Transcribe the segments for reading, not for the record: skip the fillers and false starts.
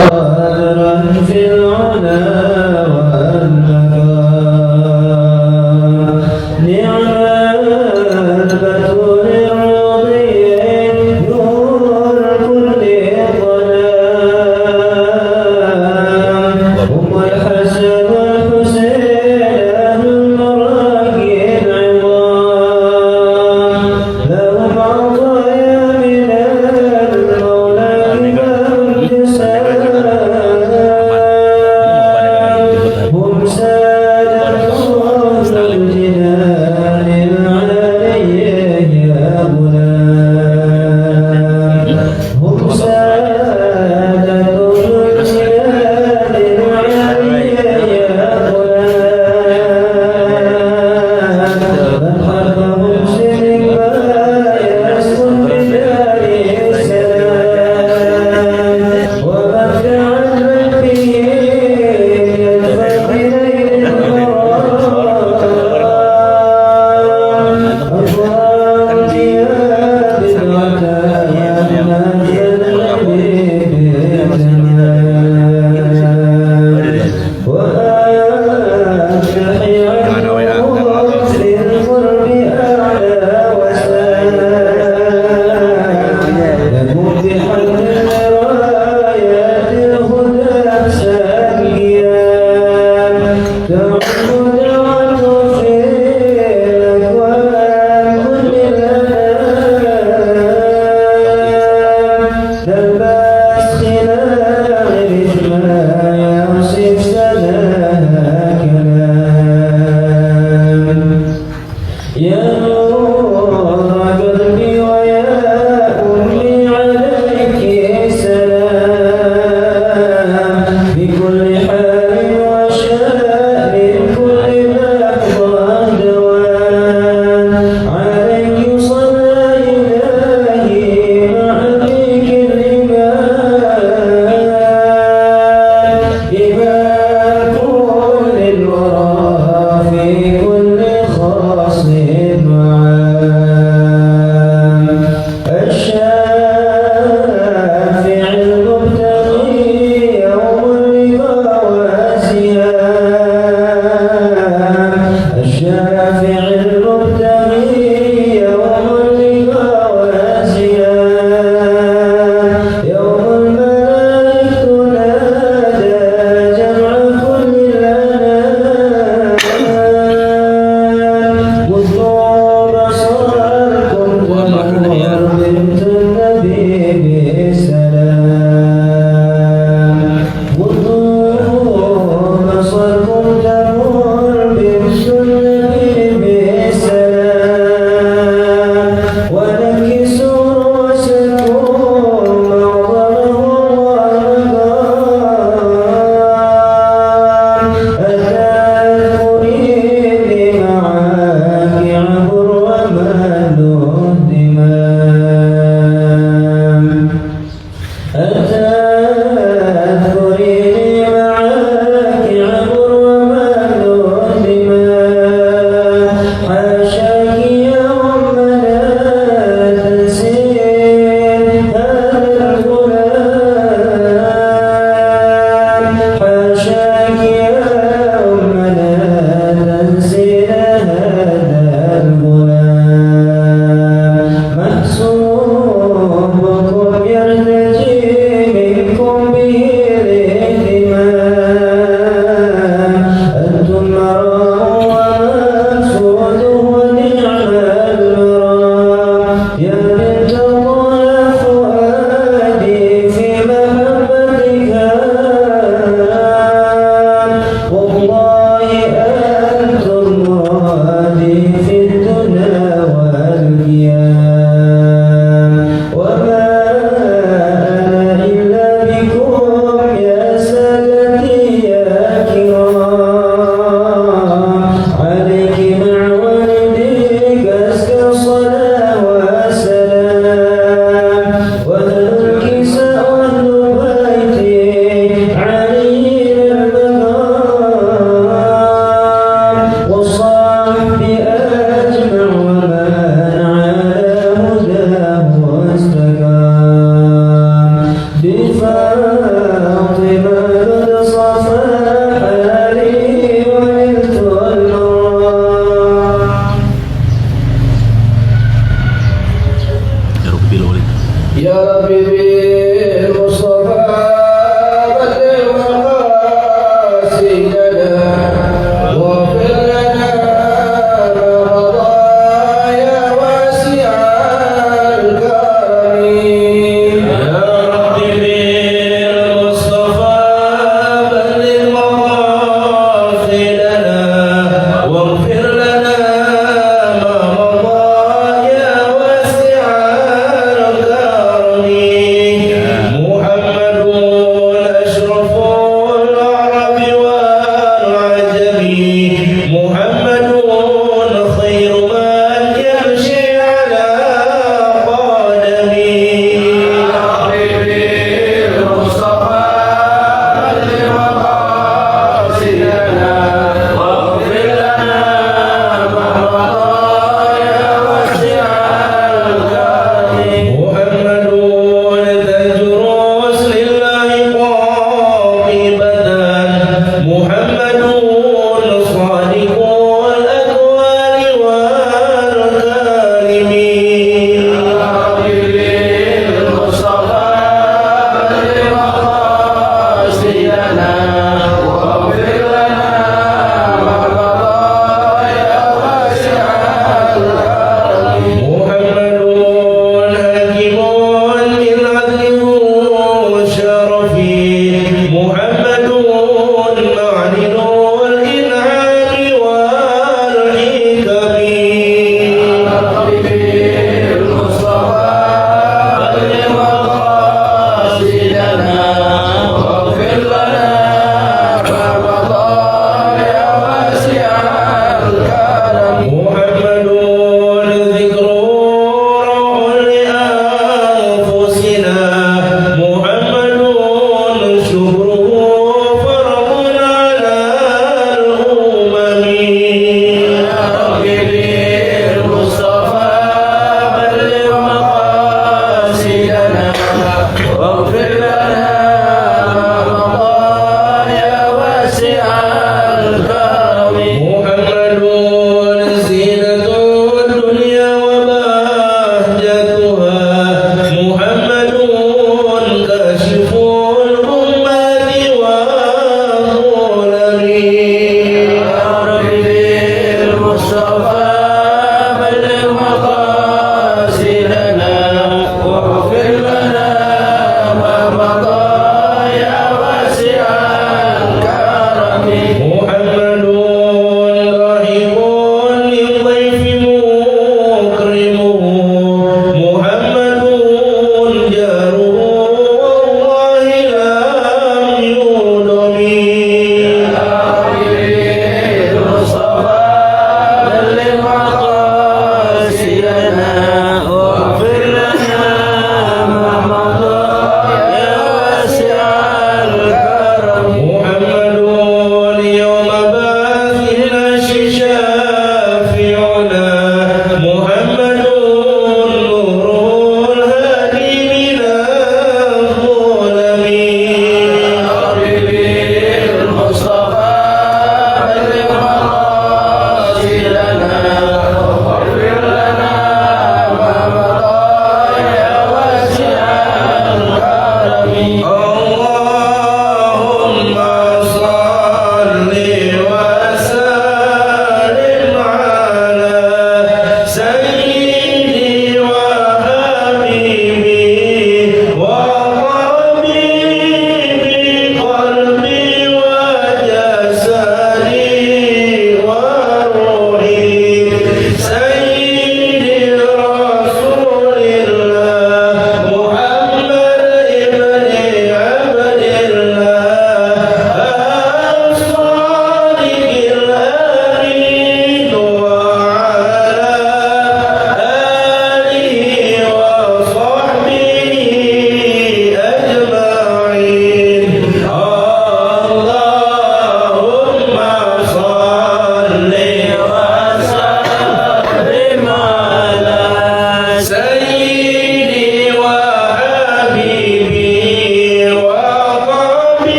قادرا في العلا والمكان نعم البتول الرضيع نور كل ظلام هم الحسن والحسين أهل المراكي العظام لهم عطايا من المولى كبار الجسام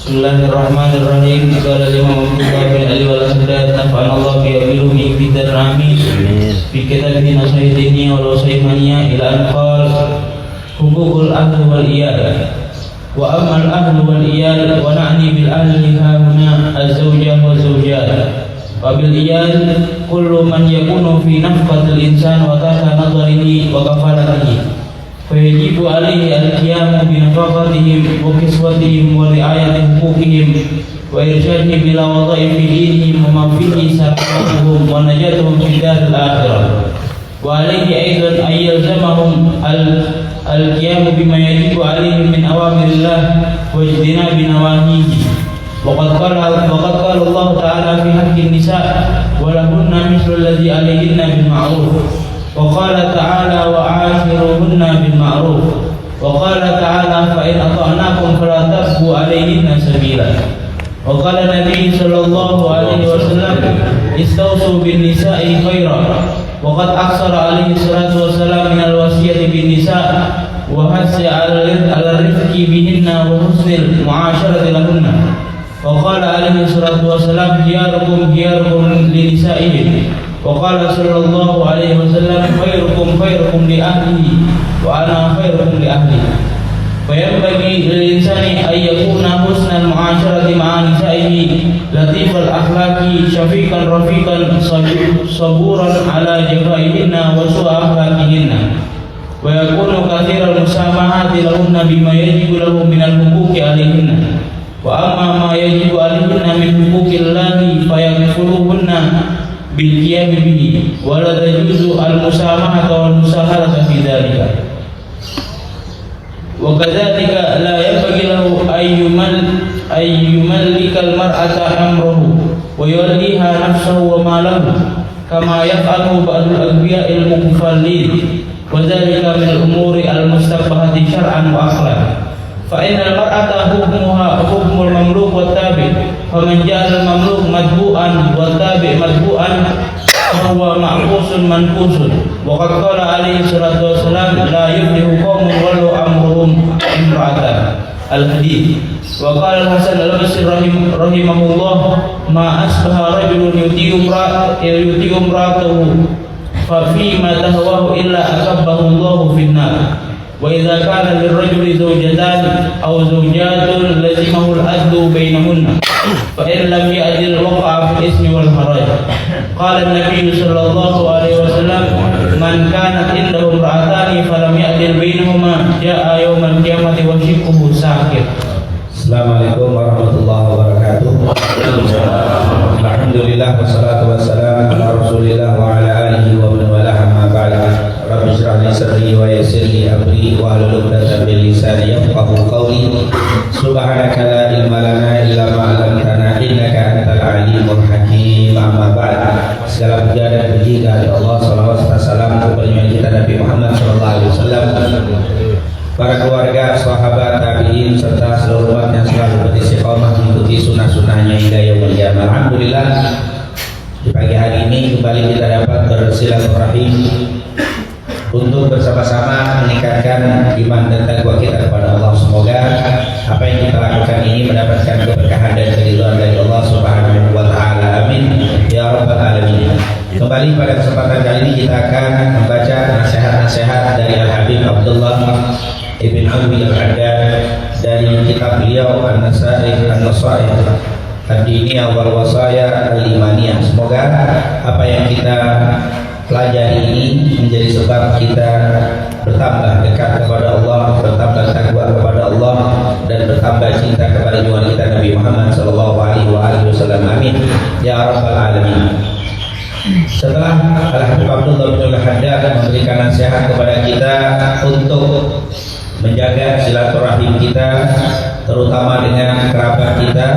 Bismillahirrahmanirrahim. Qala Imam Abdullah bin Ali wal Haddad nafa'ana Allah bi ilmihi fi darami fi kitabihi Nasihatini wa Sayyimaniya ila an qala hukukul ahli wal iyal wa amma al ahli wal iyal wa na'ni bil ahli hahuna az-zawjah wa zawjat wa bil iyal kullu man yakunu fi nafqatil insan wa tahta nadharihi wa kafalatihi فيجب عليه القيام بنفقتهم وكسوتهم ورعاية حقوقهم وإرشادهم إلى وظائف دينهم وما فيه سلامتهم ونجاتهم في الدار الآخرة وعليه أيضا أن يلزمهم القيام بما يجب عليهم من أوامر الله واجتناب نواهيه وقد قال الله تعالى في حق النساء ولهن مثل الذي عليهن بالمعروف وقال تعالى وعاشروهن بالمعروف وقال تعالى فإن أطعناكم فلا تبغوا عليهن سبيلا وقال النبي صلى الله عليه وسلم استوصوا بالنساء خيرا وقد أقصر عليه الصلاة والسلام من الوصية بالنساء وحث على الرفق بهن وحسن المعاشرة لهن وقال عليه الصلاة والسلام خياركم لنسائهم وقال صلى الله عليه وسلم خيركم لأهله وأنا خيركم لأهلي فينبغي للإنسان أن يكون حسن المعاشرة مع نسائه لطيف الأخلاق شفيقا رفيقا صبورا على جفائهن وسوء أخلاقهن ويكون كثير المسامحات لهن بما يجب له من الحقوق عليهن وأما ما يجب عليهن من حقوق الله فيكفلهن بالقيام به ولا تجوز المسامحة والمساهلة في ذلك وكذلك لا ينبغي له أن يملك المرأة أمره ويوليها نفسه وماله كما يفعله بعض الأغبياء المغفلين وذلك من الأمور المستقبحة شرعا وأخلاقا فإن المرأة حكم المملوك والتابع فمن جعل المملوك متبوعا والتابع متبوعا فهو معقوس منقوص وقد قال عليه الصلاة والسلام لا يفلح قوم ولوا أمرهم امرأة الحديث وقال الحسن البصري رحمه الله ما أصبح رجل يطيع امرأته ففيما تهواه إلا أكبه الله في النار وإذا كان للرجل زوجتان أو زوجات لزمه العدل بينهن فإن لم يعدل وقع في الإثم والحرج قال النبي صلى الله عليه وسلم من كانت عنده امرأتان فلم يعدل بينهما جاء يوم القيامة وشقه ساكت. Assalamualaikum warahmatullahi wabarakatuh. Alhamdulillah wassalatu wassalamu ala Rasulillah wa ala alihi wa man walah amma ba'd. Rabbi shrah li sadri wa yassir li amri wa hlul 'uqdatam min lisani yafqahu qawli. Subhanaka la ilma lana illa ma 'allamtana innaka antal alimul hakim. Amma ba'd. Segala puja dan puji kepada Allah, salawat serta salam kepada kita Nabi Muhammad sallallahu alaihi wasallam, para keluarga, sahabat, tabi'in serta seluruh umat yang selalu beristiqomah mengikuti sunnah-sunnahnya hingga yaumul qiyamah. Alhamdulillah, di pagi hari ini kembali kita dapat bersilaturahim untuk bersama-sama meningkatkan iman dan takwa kita kepada Allah. Semoga apa yang kita lakukan ini mendapatkan keberkahan dan keridhaan dari Allah Subhanahu wa taala. Amin ya rabbal alamin. Kembali pada kesempatan kali ini kita akan membaca nasihat-nasihat dari Al-Habib Abdullah Ibn Alwi Al-Haddad dari kitab beliau An-Nasaih Ad-Diniyah wal Wasaya Al-Imaniyah. Semoga apa yang kita pelajari ini menjadi sebab kita bertambah dekat kepada Allah, bertambah takwa kepada Allah, dan bertambah cinta kepada junjungan kita Nabi Muhammad sallallahu alaihi wasallam. Amin ya rabbal alamin. Setelah Al-Habib Abdullah bin Al-Haddad memberikan nasihat kepada kita untuk menjaga silaturahim kita, terutama dengan kerabat kita,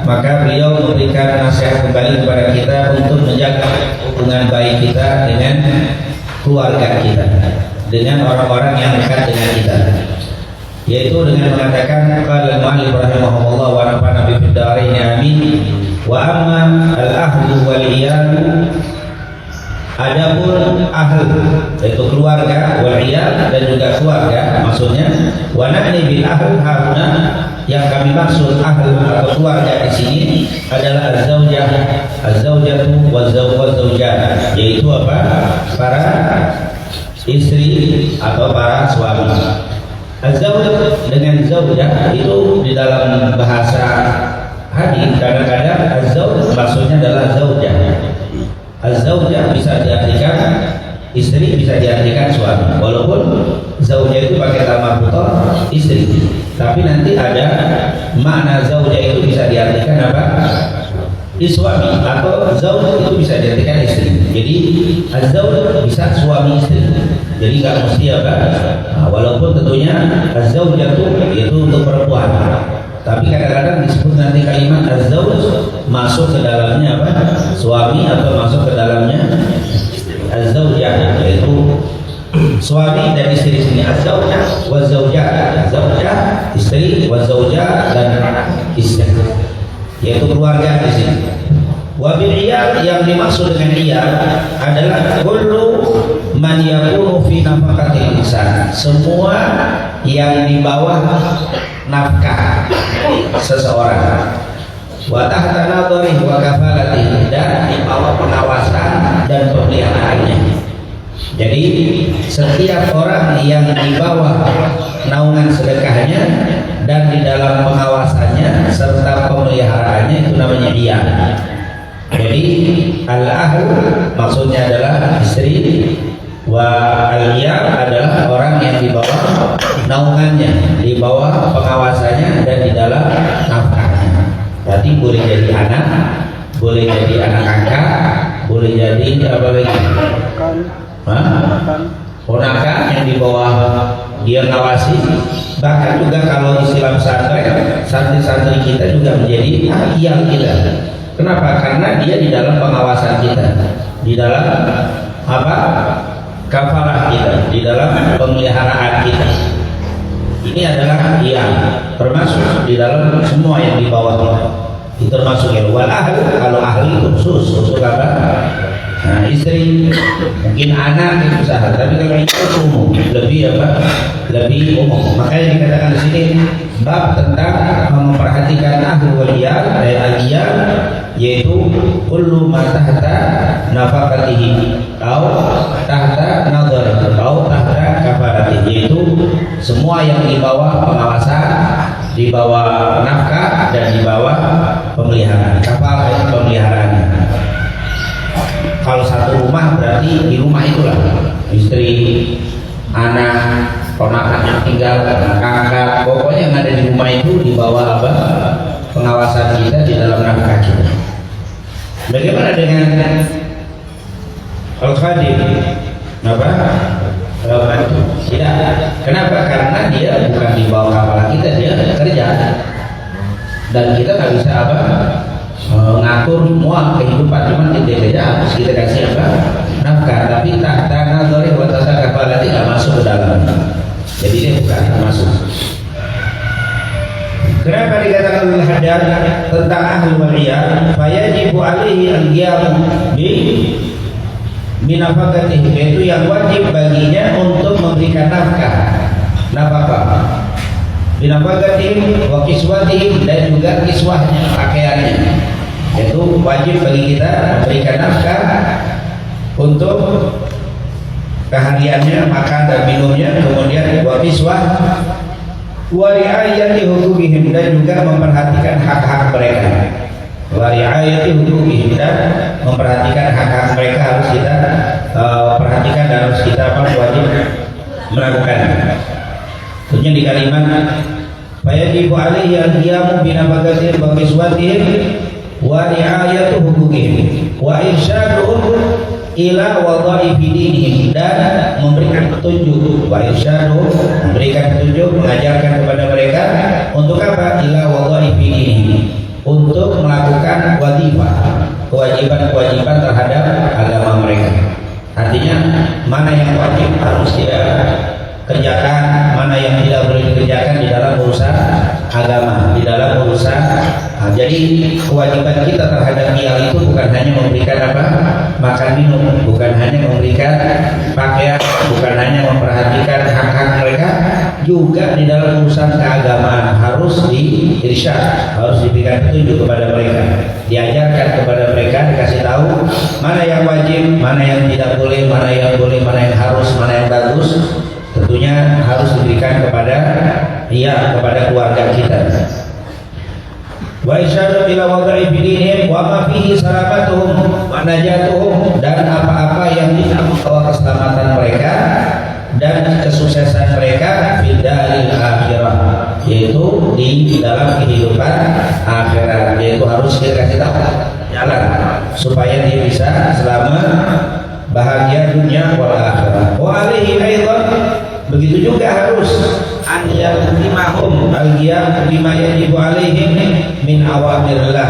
maka beliau memberikan nasihat kembali kepada kita untuk menjaga hubungan baik kita dengan keluarga kita, dengan orang-orang yang dekat dengan kita, yaitu dengan mengatakan qala al-mu'allif rahimahullah wa nafa'ana bi fid dharain amin. Wa amma al-ahlu wal iyal, adapun ahl yaitu keluarga, wal iyal dan juga keluarga, maksudnya wa na'ni bil ahl hauna, yang kami maksud ahl atau keluarga di sini adalah az-zaujah, az-zaujatu waz-zawjah, yaitu apa? Para istri atau para suami. Az-zawj dengan zaujah itu di dalam bahasa hadis kadang-kadang az-zawj maksudnya adalah zaujah. Az-zaujah bisa diartikan istri, bisa diartikan suami. Walaupun zaujah itu pakai tamar putar istri, tapi nanti ada makna zaujah itu bisa diartikan apa? Suami, atau zauj itu bisa diartikan istri. Jadi az-zauj bisa suami istri. Jadi nggak mesti apa. Nah, walaupun tentunya az-zaujah itu untuk perempuan. Tapi kadang-kadang disebut nanti kalimat az-zauj masuk ke dalamnya apa? Suami, atau masuk ke dalamnya az-zaujah, yaitu suami dan istri sini. Az-zaujah wa zaujah, zaujah istri, wa zaujah dan istri, yaitu keluarga di sini. Wa bil iyal, yang dimaksud dengan iyal adalah kullu man yakunu fi nafaqatil insan, semua yang di bawah nafkah seseorang, wa tahta nadhari wa kafalati, dan di bawah pengawasan dan pemeliharaannya. Jadi setiap orang yang di bawah naungan sedekahnya dan di dalam pengawasannya serta pemeliharaannya itu namanya iyal. Jadi al-ahl maksudnya adalah istri, wa al-iyal adalah orang yang di bawah naungannya, di bawah pengawasannya dan di dalam nafkahnya. Berarti boleh jadi anak, boleh jadi anak angkat, boleh jadi apa lagi? Ponakan yang di bawah dia ngawasi. Bahkan juga kalau istilah pesantren, santri-santri kita juga menjadi iyal kita. Kenapa? Karena dia di dalam pengawasan kita, di dalam apa? Kafalah kita, di dalam pemeliharaan kita. Ini adalah iyal, termasuk di dalam semua yang di bawah itu termasuk ya. Wal ahl, kalau ahli itu khusus, untuk apa? Nah, istri, mungkin anak itu usaha, tapi kalau itu umum, lebih apa? Lebih umum. Makanya dikatakan di sini bab tentang memperhatikan ahli wal iyal, al-iyal, yaitu kullu ma tahta nafaqatihi atau tahta nadhar atau tahta kafalatihi, yaitu semua yang di bawah pengawasan, di bawah nafkah dan di bawah pemeliharaan. Kafalah pemeliharaan. Kalau satu rumah berarti di rumah itulah istri, anak, ponakan yang tinggal, kakak, pokoknya yang ada di rumah itu di bawah apa? Pengawasan kita, di dalam nafkah kita. Bagaimana dengan al-khadim? Apa? Tidak. Kenapa? Karena dia bukan di bawah kepala kita, dia kerja. Dan kita nggak bisa apa? Mengatur semua kehidupan, cuma kita kerja harus kita kasih apa? Nafkah. Tapi tahta nadhari wa tahta kafalati nggak masuk ke dalam. Jadi dia bukan masuk. Kenapa dikatakan al-hadad tentang ahli wal iyal? Fayajibu alaihi al-qiyam bi nafaqatihi, yaitu yang wajib baginya untuk memberikan nafkah, nafkah, bi nafaqatihi wa kiswatihi, dan juga kiswahnya, pakaiannya. Itu wajib bagi kita memberikan nafkah untuk kehariannya, makan dan minumnya, kemudian wa kiswah wa riayati hukukihim, dan juga memperhatikan hak-hak mereka. Wa riayati hukukihim, dan memperhatikan hak-hak mereka harus kita perhatikan dan harus kita wajib melakukan. Tentunya di kalimat fayajibu alaihi al-qiyamu bi nafaqatihim wa kiswatihim wa riayatu hukukihim wa irsyaduhum ila wadha'ifi dinihim, dan memberikan petunjuk, wa irsyaduhum, memberikan petunjuk, mengajarkan kepada mereka untuk apa? Ila wadha'ifi dinihim, untuk melakukan wadifah, kewajiban-kewajiban terhadap agama mereka. Artinya mana yang wajib harus dia kerjakan, mana yang tidak boleh dikerjakan di dalam urusan agama, di dalam urusan. Jadi kewajiban kita terhadap dia itu bukan hanya memberikan makan minum, bukan hanya memberikan pakaian, bukan hanya memperhatikan hak-hak mereka, juga di dalam urusan keagamaan harus diirsyad, harus diberikan petunjuk kepada mereka, diajarkan kepada mereka, dikasih tahu mana yang wajib, mana yang tidak boleh, mana yang boleh, mana yang harus, mana yang bagus. Tentunya harus diberikan kepada keluarga kita. Wa isyadu bila wadai bidinihim wa ma fihi salamatuhum wa najatuhum, dan apa-apa yang bisa membawa keselamatan mereka dan kesuksesan mereka fil daril akhirah, yaitu di dalam kehidupan akhirat, yaitu harus dikasih tahu jalan supaya dia bisa selamat, bahagia dunia wal akhirah. Wa alaihi aidan, begitu juga harus an yaqimahum al-qiyam bima yajibu alaihim min awamirillah.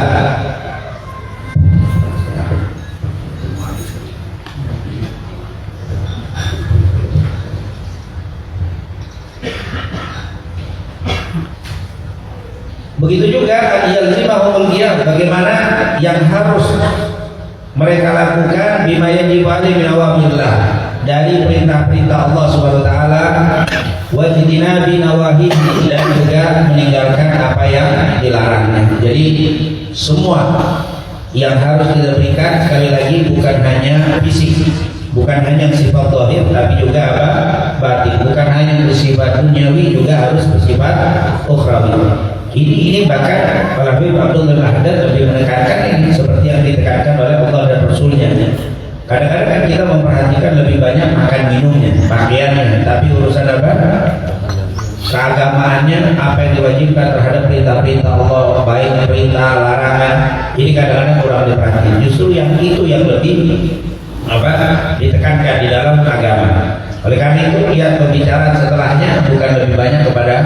Begitu juga al-yalzimahum al-qiyam, bagaimana yang harus mereka lakukan bima yajibu alaihim min awamirillah, dari perintah-perintah Allah Subhanahu wa taala, wa jitinabi nawahihi, dan juga meninggalkan apa yang dilarangnya. Jadi semua yang harus kita berikan, sekali lagi, bukan hanya fisik, bukan hanya sifat zahir, tapi juga batin, bukan hanya bersifat duniawi, juga harus bersifat ukhrawi. Ini bahkan para Habib Abdul Haddad lebih menekankan ini, seperti yang ditekankan oleh Allah dan Rasulnya. Kadang-kadang kan kita memperhatikan lebih banyak makan minumnya, pakaiannya, tapi urusan keagamaannya, apa yang diwajibkan terhadap perintah-perintah Allah, baik perintah, larangan, ini kadang-kadang kurang diperhatikan. Justru yang itu yang lebih ditekankan di dalam agama. Oleh karena itu dia pembicaraan setelahnya bukan lebih banyak kepada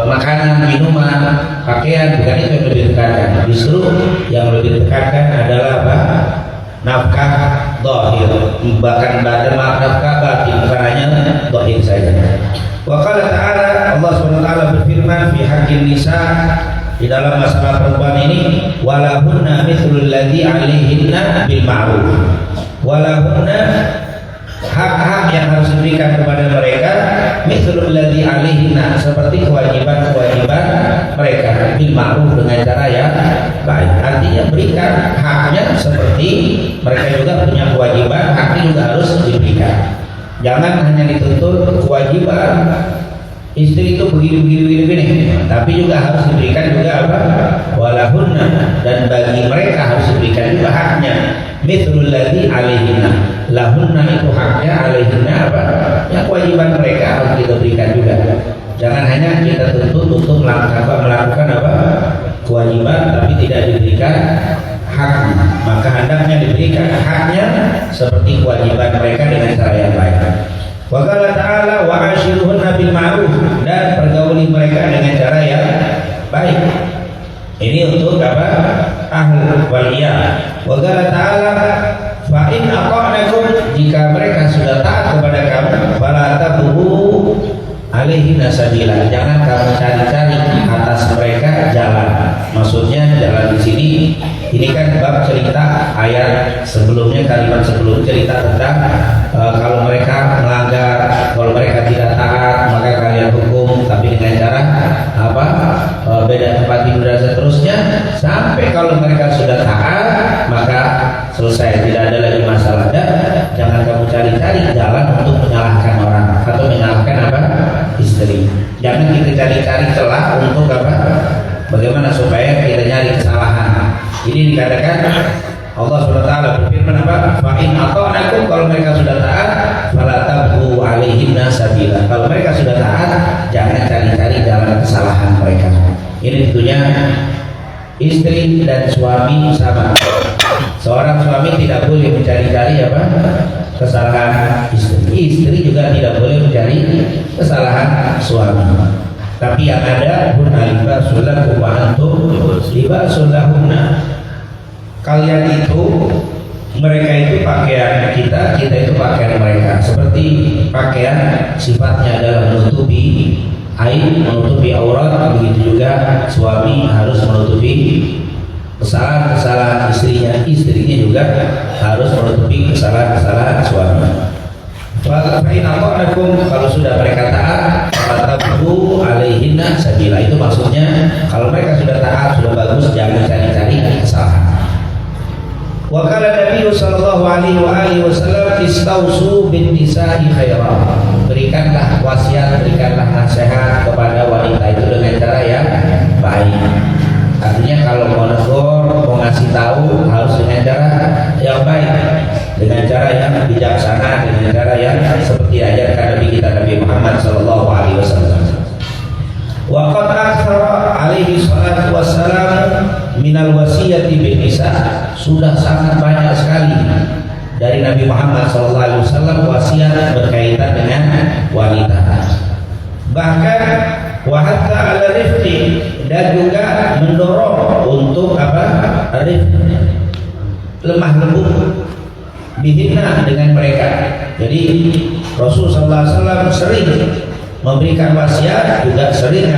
makanan, minuman, pakaian, bukan itu yang lebih ditekankan. Justru yang lebih ditekankan adalah nafkah zahir, bahkan nafkah batin, bukan hanya zahir saja. Wa qala ta'ala, Allah SWT berfirman fi haqqin nisa, di dalam masalah perempuan ini, walahunna mithlul ladzi 'alaihinna bil ma'ruf. Walahunna, hak-hak yang harus diberikan kepada mereka, mithlul ladzi 'alaihinna, seperti kewajiban-kewajiban mereka, bil ma'ruf, dengan cara yang baik. Artinya berikan haknya seperti mereka juga punya kewajiban, haknya juga harus diberikan. Jangan hanya dituntut kewajiban istri itu begini, tapi juga harus diberikan juga walahunna, dan bagi mereka harus diberikan juga haknya, mithlul ladzi 'alaihinna. Lahunna itu haknya, alaihinna yang kewajiban mereka harus kita berikan juga. Jangan hanya kita tuntut untuk melakukan kewajiban tapi tidak diberikan haknya. Maka hendaknya diberikan haknya seperti kewajiban mereka dengan cara yang baik. Wa qala ta'ala wa 'ashiruhunna bil ma'ruf, dan pergauli mereka dengan cara yang baik. Ini untuk ahlul waliyah. Wa qala ta'ala fa in aqa'nakum, jika mereka sudah taat kepada kamu, fala tabghu alaihi nasabila, jangan kamu cari-cari atas mereka jalan. Maksudnya jalan di sini, ini kan bab cerita ayat sebelumnya, kalimat sebelum cerita tentang kalau mereka melanggar, kalau mereka tidak taat, maka kalian hukum, tapi dengan cara beda tempat tidur dan seterusnya, sampai kalau mereka sudah taat maka selesai, tidak ada lagi masalah. Dan jangan kamu cari-cari jalan untuk menyalahkan orang atau menyalahkan istri. Jangan kita cari-cari celah untuk bagaimana supaya kita nyari kesalahan. Ini dikatakan Allah SWT berfirman fa in ata'nakum, kalau mereka sudah taat, fala tabghu alaihinna sabila, kalau mereka sudah taat jangan cari-cari jalan kesalahan mereka. Ini tentunya istri dan suami sama. Seorang suami tidak boleh mencari-cari kesalahan istri. Istri juga tidak boleh mencari kesalahan suami. Tapi yang ada libasul lakum wa antum libasul lahunna. Kalian itu mereka itu pakaian kita, kita itu pakaian mereka. Seperti pakaian sifatnya adalah menutupi aib, menutupi aurat, begitu juga suami harus menutupi kesalahan-kesalahan istrinya, istrinya juga harus menutupi kesalahan-kesalahan suami. Kalau sudah mereka taat, fatabu alaihinna sabila. Itu maksudnya kalau mereka sudah taat, sudah bagus, jangan cari-cari kesalahan. Wa qala Nabi sallallahu alaihi wasallam istausu bin nisa'i khairan. Berikanlah wasiat, berikanlah nasihat kepada wanita itu dengan cara yang baik. Artinya kalau mau negor, mau ngasih tahu harus dengan cara yang baik, dengan cara yang bijaksana, dengan cara yang seperti ajarkan Nabi kita Nabi Muhammad sallallahu alaihi wasallam. Wa qad aktsara alaihi salatu wassalam minal wasiyati bin nisa. Sudah sangat banyak sekali dari Nabi Muhammad sallallahu alaihi wasallam wasiat berkaitan dengan wanita. Bahkan wahatta ala rifqi, dan juga mendorong untuk rifq, lemah lembut bihinna, dengan mereka. Jadi Rasulullah SAW sering memberikan wasiat, juga sering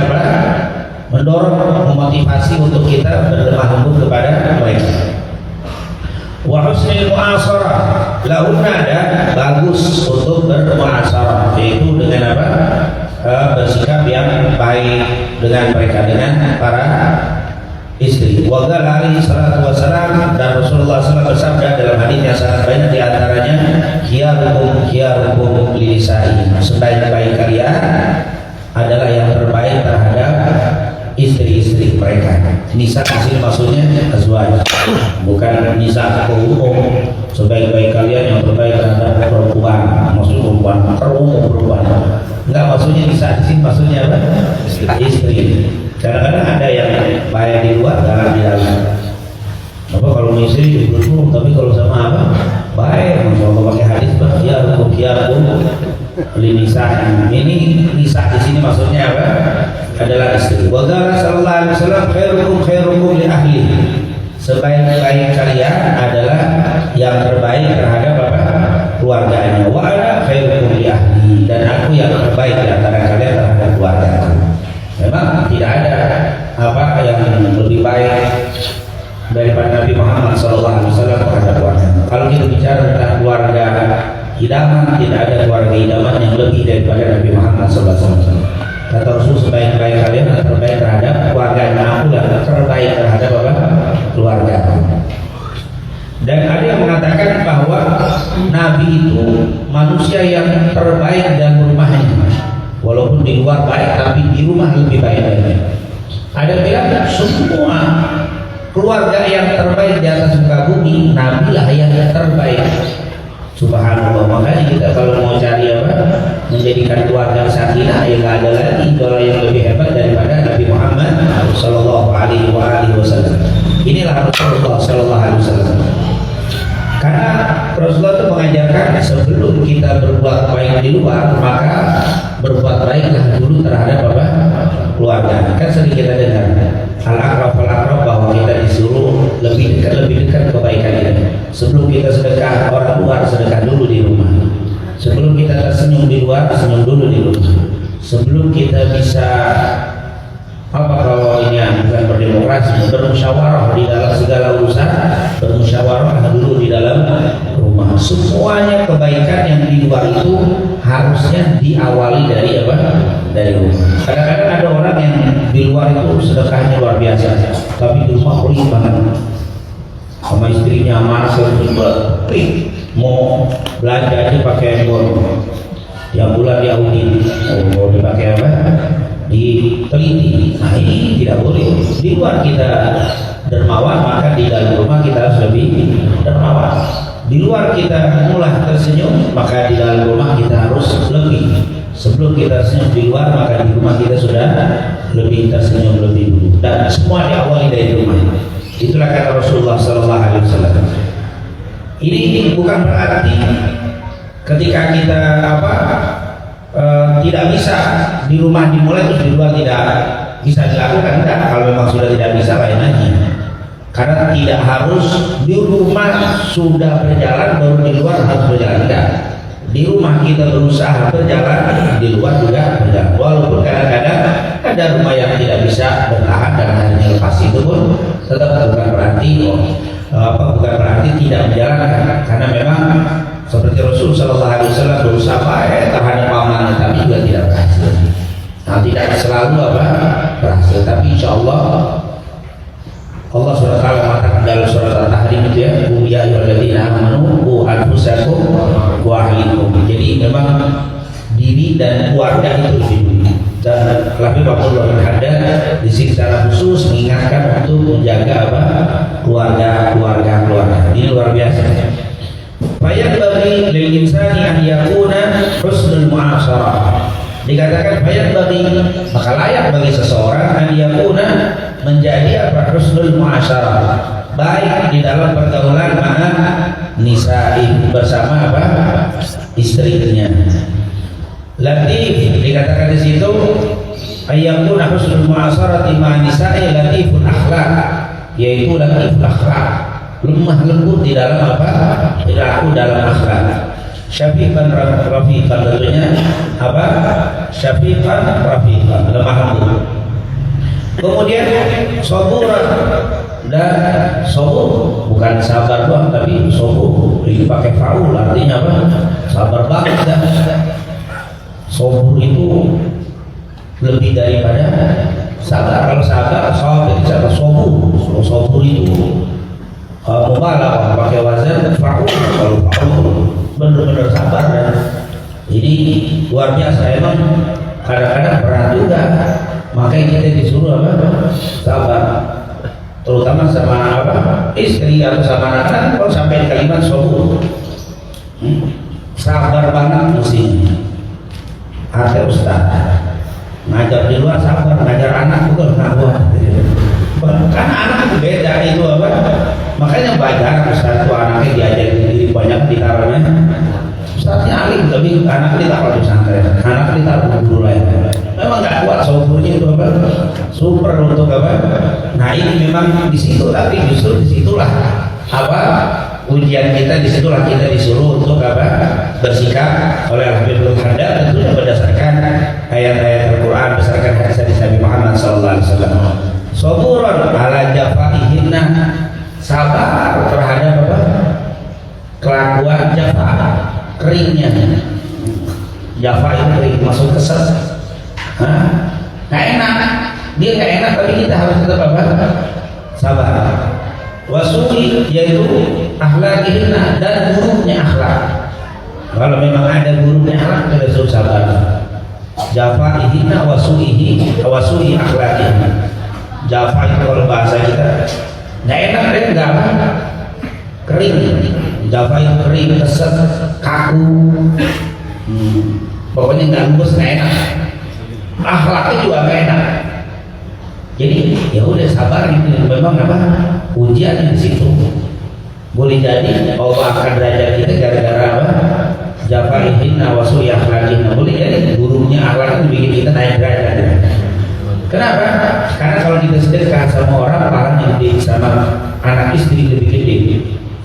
mendorong, memotivasi untuk kita berlemah lembut kepada mereka. Wa husnul mu'asarah lahunna, dan bagus untuk bermu'asarah, yaitu dengan bersikap yang baik dengan mereka, dengan para istri. Wa qala alaihi salatu wassalam, dan Rasulullah SAW bersabda dalam hadis yang sangat banyak, di antaranya khiyarukum linisai, sebaik-baik kalian adalah yang terbaik terhadap istri-istri mereka. Nisa di sini maksudnya azwaj, bukan nisa umum. Sebaik-baik kalian yang terbaik terhadap perempuan, maksud perempuan perempuan. Enggak, maksudnya nisa di sini maksudnya apa? Istri. Kadang-kadang ada yang baik di luar, dalam di dalam. Apa kalau istri berhubung, tapi kalau sama apa? Baik. Kalau pakai hadis khiyarukum linisa. Ini nisa di sini maksudnya apa? Adalah istri. Wa qala sallallahu alaihi wasallam khairukum li ahli. Sebaik-baik kalian adalah yang terbaik terhadap keluarganya. Wa ana khairukum li ahli, dan aku yang terbaik di antara kalian terhadap keluargaku. Memang tidak ada yang lebih baik daripada Nabi Muhammad SAW terhadap keluarga. Kalau kita bicara tentang keluarga idaman, tidak ada keluarga idaman yang lebih daripada Nabi Muhammad SAW. Kata Rasul, sebaik-baik kalian adalah terbaik terhadap keluarga, dan aku adalah terbaik terhadap keluarga. Dan ada yang mengatakan bahwa Nabi itu manusia yang terbaik dalam rumahnya, walaupun di luar baik, tapi di rumah lebih baik lagi. Ada yang bilang semua keluarga yang terbaik di atas muka bumi, Nabi lah yang terbaik. Subhanallah. Makanya kita kalau mau cari menjadikan keluarga sakinah, ya nggak ada lagi idola yang lebih hebat daripada Nabi Muhammad Sallallahu Alaihi Wasallam. Inilah Rasulullah Sallallahu Alaihi Wasallam. Karena Rasulullah itu mengajarkan sebelum kita berbuat baik di luar, maka berbuat baiklah dulu terhadap keluarga. Kan sering kita dengar al-aqrab bahwa kita disuruh lebih dekat kebaikan ini. Sebelum kita sedekah orang luar, sedekah dulu di rumah. Sebelum kita tersenyum di luar, senyum dulu di rumah. Sebelum kita bisa kalau ini bukan berdemokrasi, bermusyawarah di dalam segala urusan, bermusyawarah dulu di dalam rumah. Semuanya kebaikan yang di luar itu harusnya diawali dari dari rumah. Kadang-kadang ada orang yang di luar itu sedekahnya luar biasa, tapi di rumah pelit banget. Sama istrinya masuk mau belanja aja pakai handphone, yang bulan diaudit, mau dipakai diteliti. Nah ini tidak boleh. Di luar kita dermawan, maka di dalam rumah kita harus lebih dermawan. Di luar kita mulai tersenyum, maka di dalam rumah kita harus lebih. Sebelum kita senyum di luar, maka di rumah kita sudah lebih tersenyum lebih dulu. Dan semua diawali dari rumah. Itulah kata Rasulullah SAW. Ini bukan berarti ketika kita tidak bisa di rumah dimulai terus di luar tidak bisa dilakukan. Enggak, kalau memang sudah tidak bisa lain lagi. Karena tidak harus di rumah sudah berjalan baru di luar harus berjalan, tidak. Di rumah kita berusaha berjalan, di luar juga berjalan. Walaupun kadang-kadang ada rumah yang tidak bisa bertahan dan hanya lepas itu pun tetap bukan berarti bukan berarti tidak berjalan, karena memang seperti Rasul Shallallahu Alaihi Wasallam berusaha terhadap amanah tapi juga tidak berhasil. Nah, tidak selalu berhasil, tapi insya Allah Allah SWT mengatakan dalam surat Al-Tahrim itu ya, ya ayyuhalladzina amanu qu anfusakum wa ahlikum. Jadi memang diri dan keluarga itu lebih dulu. Dan Habib Abdullah bin Haddad di sini secara khusus mengingatkan untuk menjaga keluarga. Ini luar biasa. Fayat bagi lil insani an yakuna husnul mu'asyarah. Dikatakan fayat bagi, maka layak bagi seseorang an yakuna menjadi husnul mu'asyarah, baik di dalam pergaulan ma'a nisa'i, bersama istrinya. Latif dikatakan di situ ayyakuna husnul mu'asyarati ma'a nisa'i latiful akhlaq, yaitu latiful akhlaq, lemah lembut di dalam perilaku dalam akhlak. Syafiqan rafiqan, tentunya syafiqan rafiqan, lemah lembut. Kemudian saburan, dan sabur bukan sabar doang tapi sabur ini pakai faul, artinya sabar banget. Dan sabur itu lebih daripada sabar. Kalau sabar sabur itu mubalagh, pakai wazan faul. Kalau faul benar-benar sabar. Dan jadi luar biasa, emang kadang-kadang berat juga. Makanya kita disuruh sabar, terutama sama istri atau sama anak. Kalau sampai kalimat sabur, sabar banget mestinya. Ada ustaz ngajar di luar sabar, ngajar anak bukan ngabuat. Kan anak beda itu makanya belajar ustaz itu anaknya diajar sendiri, banyak ditaruhnya ustaznya alim tapi anak ditaruh di pesantren, anak ditaruh di guru lain. Memang nggak kuat saburnya itu super untuk Nah ini memang di situ, tapi justru disitulah ujian kita, disitulah kita disuruh untuk bersikap oleh Habib Haddad, tentunya berdasarkan ayat-ayat Al-Quran, berdasarkan hadis Nabi Muhammad SAW. Saburan ala jafaihinna, sabar terhadap kelakuan jafa, keringnya. Jafa itu kering, masuk kesel. Nggak enak, dia nggak enak, tapi kita harus tetap sabar. Wasu'i, yaitu akhlaqihna, dan buruknya akhlak. Kalau memang ada buruknya akhlak, kita suruh sabar. Jafa'ihna wasu'i akhlaqihna. Jafa itu kalau bahasa kita nggak enak, nggak kering. Jafa itu kering, kesel, kaku, pokoknya nggak lembut, nggak enak. Akhlaknya juga nggak enak. Jadi ya udah sabar, itu memang ujian di situ. Boleh jadi Allah akan derajat kita gara-gara jafaihinna wa su'i akhlaqihna. Boleh jadi buruknya akhlak itu bikin kita naik derajat. Kenapa? Karena kalau kita sedekah sama orang, pahalanya gede, sama anak istri lebih gede.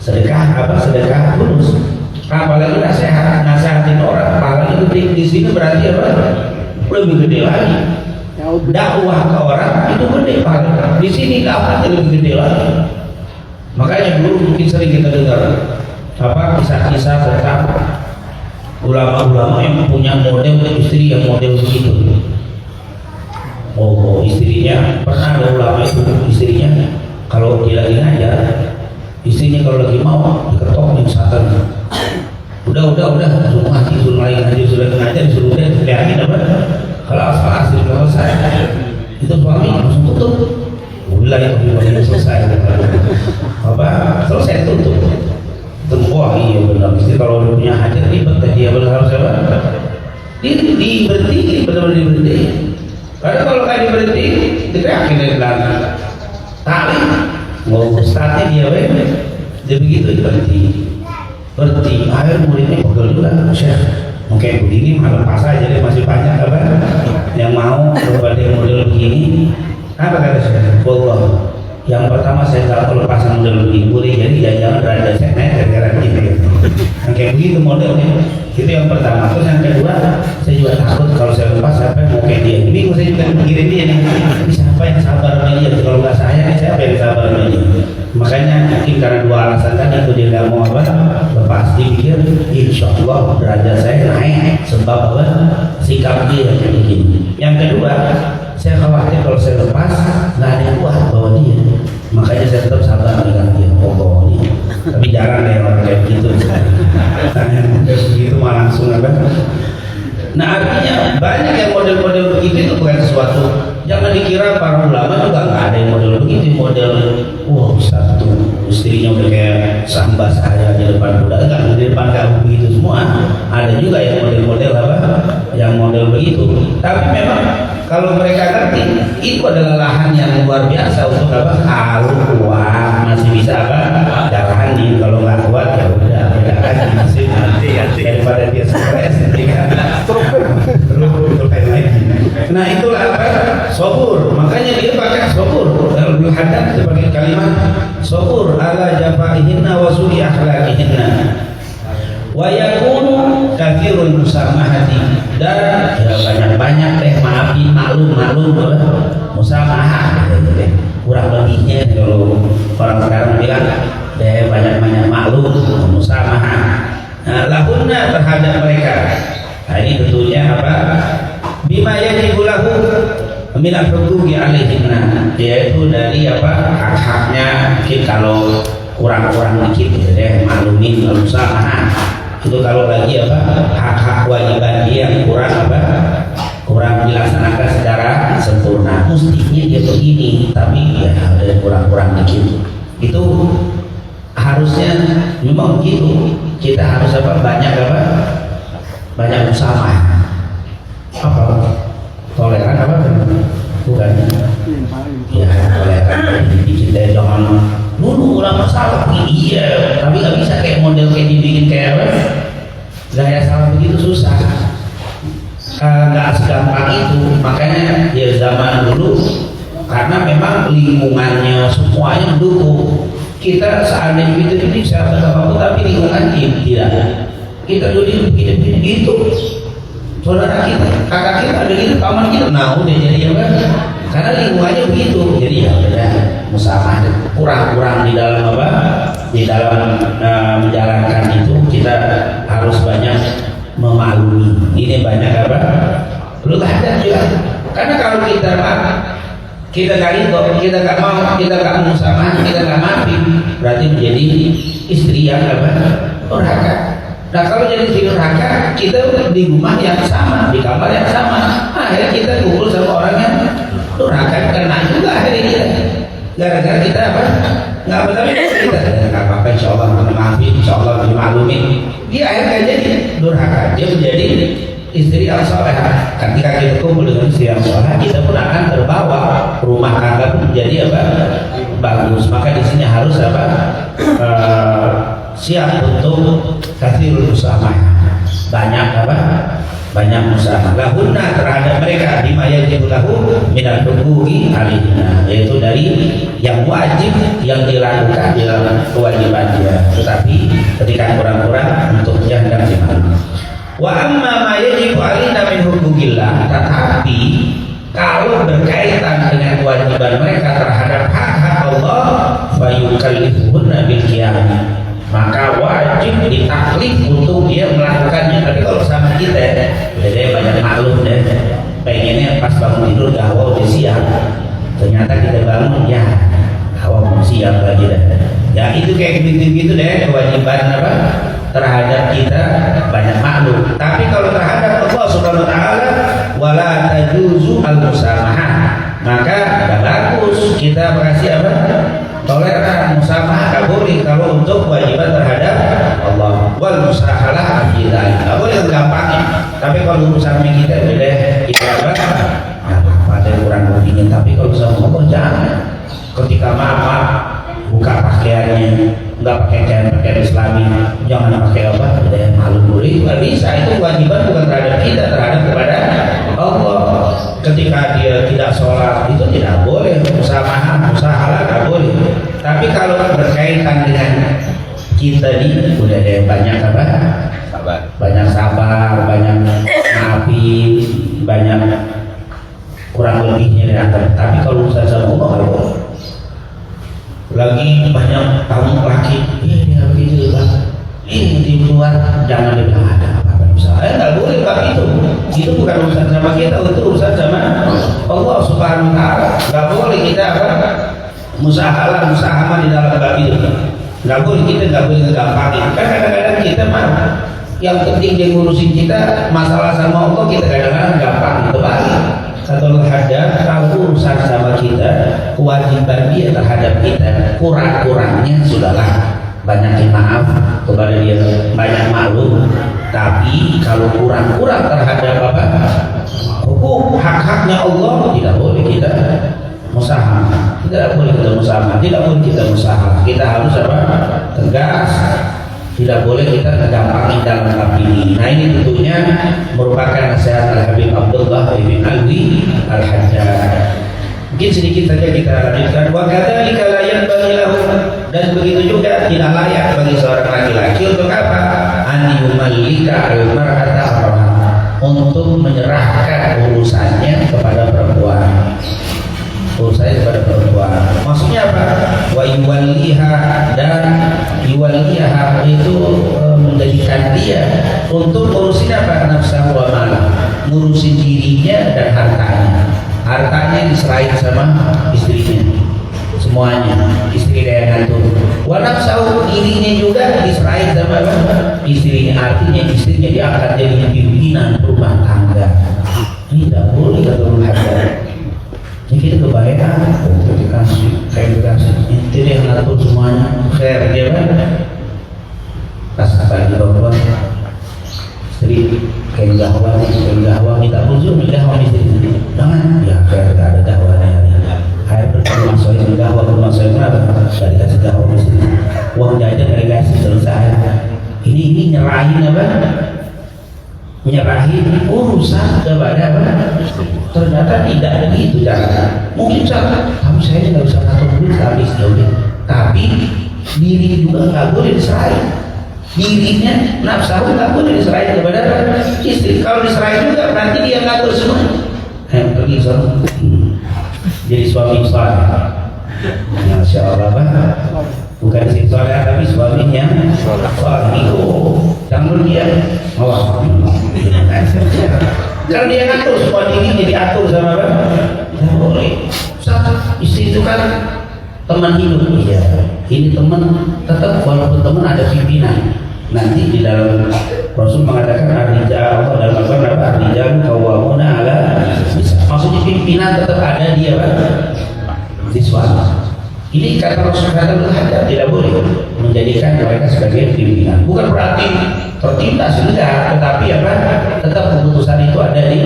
Sedekah sedekah tulus. Apalagi nasihatin orang, pahalanya gede. Di sini berarti lebih gede lagi. Dakwah ke orang itu gede pahalanya. Di sini dakwahnya lebih gede lagi. Makanya dulu mungkin sering kita dengar kisah-kisah tentang ulama-ulama yang punya model istri yang model begitu. Oh, istrinya pernah ada ulama itu, istrinya kalau dia lagi ngajar, istrinya kalau lagi mau diketok satan. Udah suruh ngaji, suruh lagi ngaji, suruh ngajar, disuruh lihatin kalau asal selesai itu suami langsung tutup. Mulai selesai selesai tutup. Wah iya benar, istri kalau punya hajat ribet, dia harus diberhenti, benar-benar diberhenti. Karena kalau kayak diberhenti, diteriakin dari belakang. Tali, ustaznya dia begitu berhenti. Akhir muridnya pegel juga, Syekh. Mungkin begini malam pas aja, dia masih banyak yang mau kepada model begini. Apa kata Syekh? Wallah, Yang pertama saya nggak perlu pasang model begini, boleh jadi jangan derajat saya naik gara-gara gitu. Yang kayak begitu modelnya, itu yang pertama. Terus yang kedua, saya juga takut kalau saya lepas siapa yang mau kayak dia. Ini saya juga mikirin dia nih, ini siapa yang sabar sama dia? Kalau nggak saya, siapa yang sabar sama dia? Makanya mungkin karena dua alasan tadi itu dia nggak mau apa, lepas dipikir, insya Allah derajat saya naik sebab apa? Sikap dia kayak begini. Yang kedua, saya khawatir kalau saya lepas nggak ada yang kuat bawa dia, makanya saya tetap sabar dengan dia, bawa dia. Tapi jarang deh orang kayak gitu. Kayak begitu malah langsung apa? Nah artinya banyak yang model-model begitu itu bukan sesuatu. Jangan dikira para ulama juga nggak ada yang model begitu, model wah satu istrinya udah kayak sambas saya di depan budak, kan di depan kamu begitu semua. Ada juga yang model-model apa? Yang model begitu. Tapi memang kalau mereka ngerti itu adalah lahan yang luar biasa untuk apa? Kalau kuat masih bisa apa? Jalani, kalau nggak kuat ya udah beda lagi masih daripada dia stres nanti kan terus lagi. Nah itulah apa? Sobur. Makanya dia pakai sobur dalam hadats sebagai kalimat sobur ala jafaihinna wa su'i akhlaqihinna wa yakunu kathirul musamahati, dan ya banyak-banyak deh maafin, maklum musamahah gitu deh. Kurang lebihnya kalau orang sekarang bilang deh banyak-banyak maklum musamahah. Nah, lahunna terhadap mereka. Nah, ini tentunya apa? Bima yajibu lahu min al-huquqi alaihinna, yaitu dari apa? Hak-haknya. Mungkin kalau kurang-kurang dikit gitu deh, maklumin musamahah. Itu kalau lagi apa? Hak-hak wajiban dia yang kurang apa? Kurang dilaksanakan secara sempurna. Mestinya dia begini, tapi ya ada kurang-kurang dikit. Itu harusnya memang begitu. Kita harus apa? Banyak apa? Banyak usaha. Apa? Toleran apa? Bukan. Ya toleran. Kita jangan dulu ulama salah. Iya, tapi nggak bisa kayak model kayak dibikin kayak apa? Gaya salah begitu susah. Nggak segampang itu. Makanya ya zaman dulu karena memang lingkungannya semuanya mendukung. Kita seandainya gitu ini siapa kamu, tapi lingkungan tidak. Kita dulu begini gitu. Saudara kita, kakak kita ada gitu, paman kita, nah udah jadi apa? Karena lingkungannya begitu. Jadi ya udah musamah, kurang-kurang di dalam apa? Di dalam menjalankan itu kita harus banyak memaklumi. Ini banyak apa? Perlu ada juga. Karena kalau kita nggak ridho, kita nggak mau, kita nggak musamah, kita nggak maafin, berarti menjadi istri yang apa? Durhaka. Nah kalau jadi istri durhaka, kita di rumah yang sama, di kamar yang sama, akhirnya kita kumpul sama orang yang durhaka, kena juga akhirnya kita. Gara-gara kita apa? Nggak apa-apa, kita nggak apa-apa, insya Allah maafin, insya Allah dimaklumin. Dia akhirnya jadi durhaka, dia menjadi istri yang soleh. Ketika kita kumpul dengan istri yang soleh, kita pun akan terbawa, rumah tangga pun menjadi apa? Bagus. Maka di sini harus apa? Siap untuk kathirul musamah. Banyak apa? Banyak musamah. Lahunna terhadap mereka bima yajibu lahu minal huquqi alaihinna, yaitu dari yang wajib yang dilakukan dalam kewajiban dia. Tetapi ketika kurang-kurang untuk jangan dimaklumi. Wa amma ma yajibu alaina min huquqillah, tetapi kalau berkaitan dengan kewajiban mereka terhadap hak-hak Allah, fa yukallifuhunna bil qiyam, maka wajib ditaklif untuk dia melakukannya. Tapi kalau sama kita udah deh banyak maklum deh, pengennya pas bangun tidur gawau udah siang, ternyata kita bangun ya gawau siang lagi deh. Ya itu kayak gitu-gitu deh kewajiban apa terhadap kita banyak maklum. Tapi kalau terhadap Allah Subhanahu wa taala wala tajuzu al-musamahah, maka tidak bagus kita berkasih apa? Toleran, musamahah tak boleh kalau untuk kewajiban terhadap Allah. Wal musahalah tidak boleh gampangnya. Tapi kalau urusan kita boleh kita apa? Ada kurang lebihnya. Tapi kalau sama Allah jangan. Ketika maaf buka pakaiannya, nggak pakai pakaian Islami, jangan pakai apa? Ada yang malu boleh, nggak bisa. Itu kewajiban bukan terhadap kita, terhadap kepada Allah. Ketika dia tidak sholat itu tidak boleh, musahalah nggak boleh. tadi udah ada banyak apa? Sabar. Banyak sabar, banyak maafin, banyak kurang lebihnya diantar. Tapi kalau urusan sama Allah nggak boleh. Lagi banyak tamu laki, dia begitu bang. Ini di luar jangan dibilang ada apa-apa misalnya nggak boleh bab itu bukan urusan sama kita, itu urusan sama Allah Subhanahu Wa Taala. Nggak boleh kita apa musahamah di dalam bab itu. Nggak boleh, kita nggak boleh ngegampangin. Kan kadang-kadang kita mah yang penting dia ngurusin kita masalah sama Allah, kita kadang-kadang gampang itu balik. Satu hadap, kalau urusan sama kita, kewajiban dia terhadap kita kurang-kurangnya sudahlah banyakin maaf kepada dia, banyak malu. Tapi kalau kurang-kurang terhadap apa hukum hak-haknya Allah, tidak boleh kita musahamah, tidak boleh kita musahamah, tidak boleh kita musahamah. Kita harus apa? Tegas. Tidak boleh kita gampangin dalam bab ini. Nah ini tentunya merupakan nasihat Al-Habib Abdullah bin Alwi Al-Haddad. Mungkin sedikit saja kita lanjutkan. Wa kadzalika la yanbaghi lahu, dan begitu juga tidak layak bagi seorang laki-laki untuk apa? An yumallika al-mar'ata amraha, untuk menyerahkan urusannya kepada perempuan. Urusannya kepada perempuan. Maksudnya apa? Wa yuwalliha, dan yuwalliha itu menjadikan dia untuk ngurusin apa? Nafsahu wa malah, ngurusin dirinya dan hartanya. Hartanya diserahin sama istrinya, semuanya istri dia yang ngatur. Wa nafsahu, dirinya juga diserahin sama apa? Istrinya. Artinya istrinya diangkat jadi pimpinan rumah tangga. Ini tidak boleh kata Ibnu Hajar. Jadi kita kebayang, saya dikasih, itu dia yang ngatur semuanya, fair dia kan? Pas pagi bapak, istri kayak gahwa minta rujuk, gahwa istri, jangan, ya fair, gak ada gahwanya. Air berkurang soalnya gahwa, berkurang soalnya apa? Gak dikasih gahwa istri, uang jajan gak dikasih, selesai. Ini nyerahin apa? Menyerahin urusan kepada apa? Ternyata tidak begitu cara. Mungkin salah, tapi saya nggak bisa ngatur duit habis ya udah. Tapi diri juga nggak boleh diserahin. Dirinya nafsu nggak boleh diserahin kepada istri. Kalau diserahin juga berarti dia ngatur semua. Pergi soal. Jadi suami saleh. Masya Allah, bukan si saleh tapi suaminya saleh. Jangan dia. Kalau dia ngatur semua dirinya diatur sama apa? Tidak boleh. Istri itu kan teman hidup. Iya. Ini teman, tetap walaupun teman ada pimpinan. Nanti di dalam Rasul mengatakan ar-rijal, Allah dalam Al-Quran apa? Ar-rijal qawwamuna 'ala nisa. Maksudnya pimpinan tetap ada dia apa? Di suami. Ini kata Rasul kata tidak boleh menjadikan mereka sebagai pimpinan. Bukan berarti tertindas, enggak, tetapi apa? Tetap keputusan itu ada di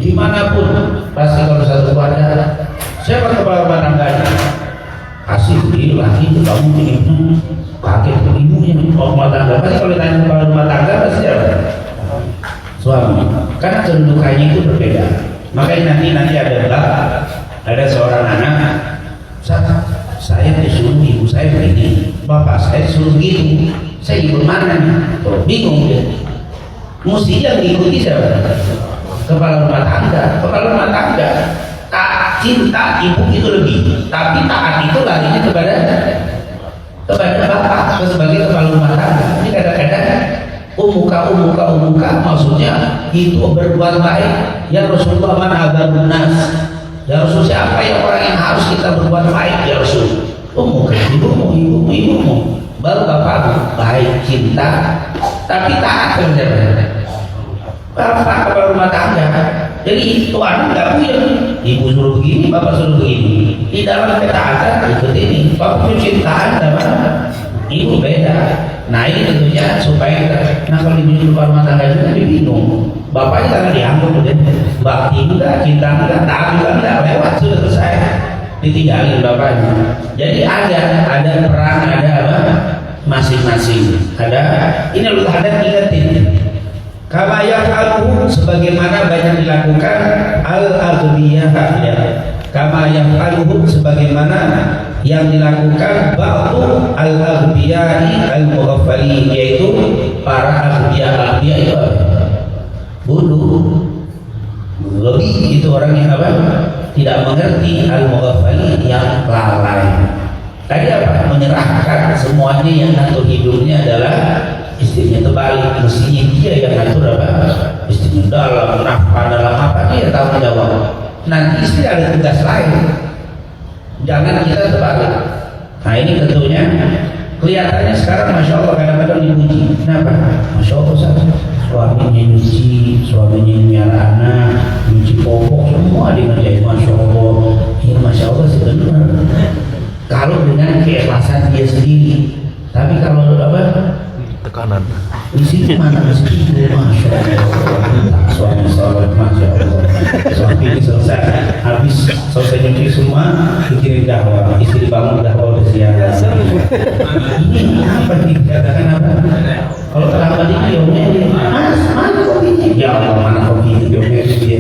dimanapun. Pasti kalau satu keluarga, siapa kepala rumah tangganya? Asik dia laki, kamu ini pakai ibunya rumah tangga. Pasti kalau ditanya kepala rumah tangga pasti siapa? Suami. Karena kedudukannya itu berbeda. Makanya nanti ada seorang anak, saya disuruh ibu saya begini, bapak saya disuruh begitu, saya ikut mana nih? Bingung dia. Mesti yang diikuti siapa? Kepala rumah tangga. Kepala rumah tangga tak cinta ibu itu lebih, tapi taat itu larinya kepada bapak sebagai kepala rumah tangga. Ini kadang-kadang umuka maksudnya itu berbuat baik. Ya Rasulullah, man adzabun nas. Ya Rasul, siapa yang orang yang harus kita berbuat baik ya Rasul? Ibumu. Baru bapak baik, cinta, tapi taat kerja. Bapak kepala rumah tangga. Jadi itu anak nggak punya. Ibu suruh begini, bapak suruh begini. Di dalam ketaatan ikut ini. Bapak punya cintaan sama ibu beda. Nah ini tentunya supaya kita, nah kalau di rumah tangga itu kan bingung. Bapaknya karena dianggap udah bakti enggak, cinta enggak, taat juga enggak, lewat sudah selesai, ditinggalin bapaknya. Jadi ada peran, ada apa masing-masing. Ada ini lu ada ingetin. Kama yaf'aluhu, sebagaimana banyak dilakukan al-aghniyah, ya. Kama yaf'aluhu, sebagaimana yang dilakukan ba'du al-aghdiyai al-mughaffalin, yaitu para aghdiya itu apa? Bodoh, lebih itu orang yang apa? Tidak mengerti, al-mughaffalin yang lalai. Tadi apa? Menyerahkan semuanya yang ngatur hidupnya adalah istrinya. Terbalik, mestinya dia yang ngatur apa? Istrinya dalam nafkah, dalam apa, dia tahu jawab. Nanti istri ada tugas lain, jangan kita terbalik. Nah ini tentunya kelihatannya sekarang Masya Allah kadang-kadang dipuji. Kenapa? Masya Allah suaminya nyuci, suaminya nyara anak, nyuci popok, semua dikerjain. Masya Allah. Ini Masya Allah sih benar kalau dengan keikhlasan dia sendiri. Tapi kalau apa? Tekanan. Di sini mana masih itu, Masya Allah. Suami sholat, Masya Allah. Suami ini habis selesai nyuci semua, pikirin dakwah, istri bangun dakwah udah siang. Ini apa dikatakan apa? Kalau terlambat ini diomelin, Mas, mana kopinya? Ya Allah, mana kopi itu diomelin dia.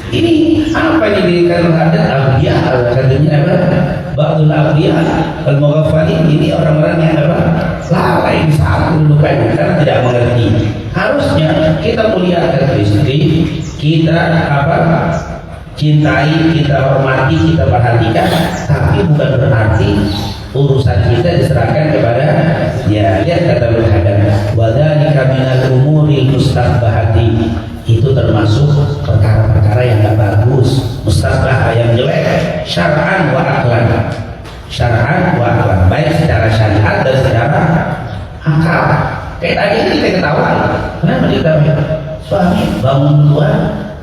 Ini apa yang diberikan ada abdiyah, katanya apa? Ba'dul abdiyah al-mughaffalin, ini orang-orang yang apa? Lalai saat kedudukannya karena tidak mengerti. Harusnya kita muliakan istri, kita apa? Cintai, kita hormati, kita perhatikan, tapi bukan berarti urusan kita diserahkan kepada dia. Lihat kata Al-Hadam, wa dzalika minal umuril mustaqbahati, itu termasuk perkara-perkara yang tidak bagus, mustaqbah yang jelek, syar'an wa aqlan. Syar'an wa aqlan, baik secara syariat dan secara akal. Kayak tadi kita ketahuan, kenapa diketahui? Suami bangun duluan,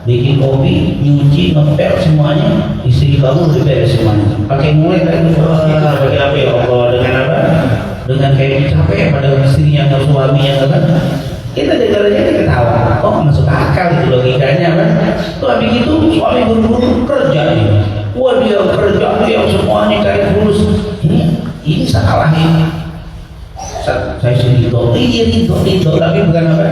bikin kopi, nyuci, ngepel semuanya, istri bangun udah beres semuanya. Pakai mulai dari pakai apa ya Allah, dengan apa? Dengan kayak capek pada istri yang suami yang apa? Kita dengarnya ketawa, oh masuk akal itu logikanya kan? Tuh habis itu suami buru-buru kerja nih, wah dia kerja dia semuanya kayak fulus. Ini salah ini. Saya sendiri itu, tapi bukan apa?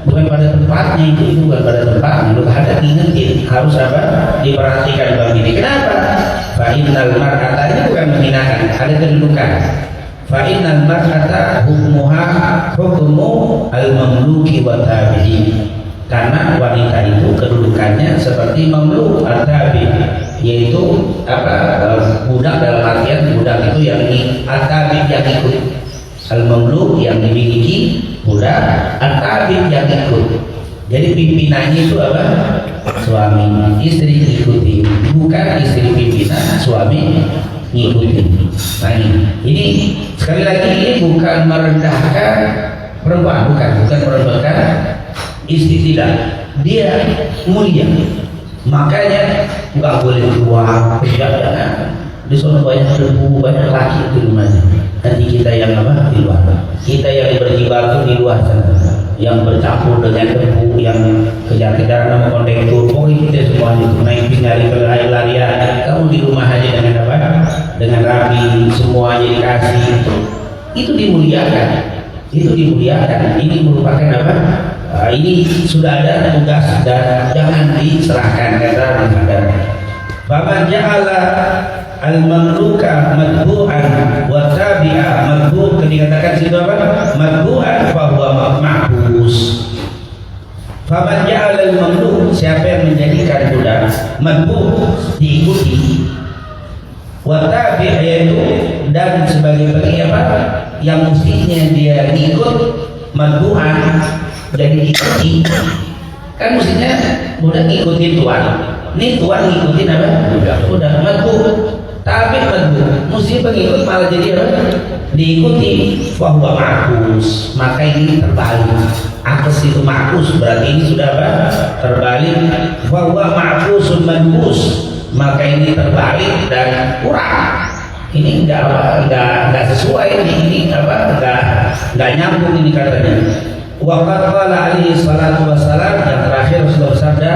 Bukan pada tempatnya itu bukan pada tempatnya. Lu ada ingetin harus apa? Diperhatikan bang ini. Kenapa? Fa'innal mar'ata, ini bukan menghinakan, ada kedudukan. Fa'innal mar'ata hukmuha hukmu al-mamluki wa tabi'in. Karena wanita itu kedudukannya seperti mamluk at-tabi', yaitu apa? Budak dalam artian budak itu yang at-tabi' yang ikut. Al-mamluk yang dimiliki budak, at-tabi' yang ikut. Jadi pimpinannya itu apa? Suami, istri ikuti, bukan istri pimpinan, suami ngikutin. Nah ini sekali lagi ini bukan merendahkan perempuan, bukan merendahkan istri, tidak. Dia mulia, makanya nggak boleh keluar jangan. Di sana banyak debu, banyak laki di rumahnya. Nanti kita yang apa? Di luar. Kita yang berjibaku di luar sana, yang bercampur dengan debu, yang kejar-kejar nama kondektur. Pokoknya kita semuanya itu naik nyari lari-larian. Kamu di rumah aja dengan apa? Dengan rapi, semuanya dikasih. Itu dimuliakan. Itu dimuliakan. Ini merupakan apa? Ini sudah ada tugas dan jangan diserahkan kata Al-Hadam. Faman ja'ala al-mamluka madbu'an wa tabi'a madbu', dikatakan situ apa? Madbu'an fa huwa mahbus. Faman ja'ala al-mamluk, siapa yang menjadikan budak madbu' diikuti, wa tabi'a yaitu dan sebagai bagian apa? Yang mestinya dia ikut madbu'an jadi diikuti. Kan mestinya budak ikutin tuan. Ini tuan ngikutin apa? Udah madbu, tapi madbu mesti pengikut malah jadi apa? Diikuti. Wahwa makus, maka ini terbalik. Akes itu makus, berarti ini sudah apa? Terbalik. Wahwa makusun madbus, maka ini terbalik dan kurang. Ini enggak sesuai ini apa? Enggak nyambung ini katanya. Waqad qala alaihi salatu wassalam, yang terakhir Rasulullah bersabda,